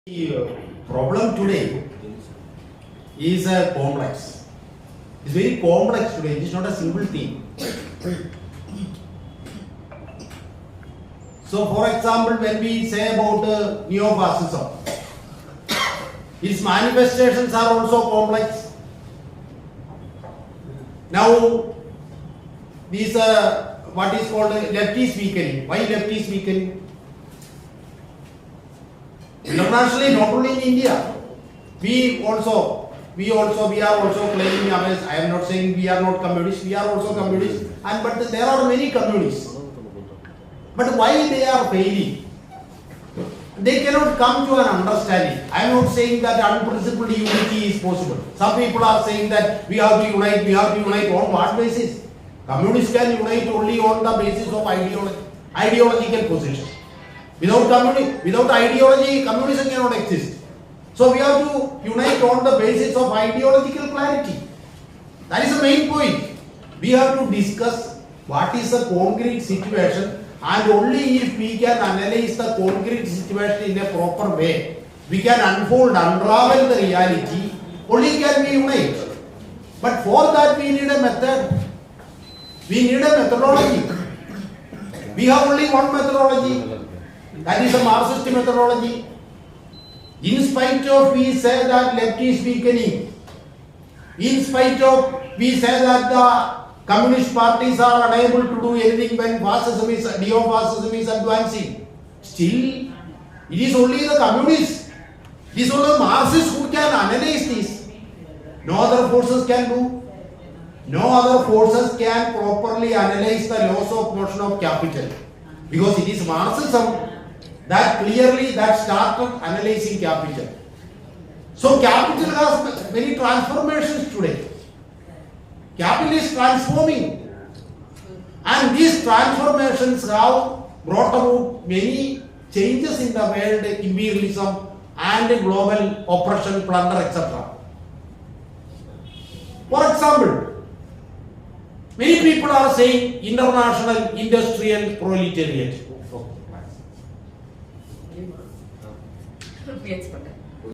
The problem today is complex. It's very complex today. It is not a simple thing. So, for example, when we say about neo-fascism, its manifestations are also complex. Now, these what is called leftist weakening. Why leftist weakening? Internationally, not only in India, we are also claiming ourselves. I am not saying we are not communists. We are also communists, but there are many communists. But why they are failing? They cannot come to an understanding. I am not saying that unprincipled unity is possible. Some people are saying that we have to unite. We have to unite on what basis? Communists can unite only on the basis of ideological position. Without ideology, communism cannot exist. So we have to unite on the basis of ideological clarity. That is the main point. We have to discuss what is the concrete situation, and only if we can analyze the concrete situation in a proper way, we can unravel the reality, only can we unite. But for that we need a method. We need a methodology. We have only one methodology. That is a Marxist methodology. In spite of we say that left is weakening, in spite of we say that the communist parties are unable to do anything when neo-fascism is advancing, still it is only the communists, it is only the Marxists who can analyze this. No other forces can do. No other forces can properly analyze the laws of motion of capital, because it is Marxism that started analyzing capital. So capital has many transformations today. Capital is transforming, and these transformations have brought about many changes in the world, imperialism and global oppression, plunder, etc. For example, many people are saying international industrial proletariat.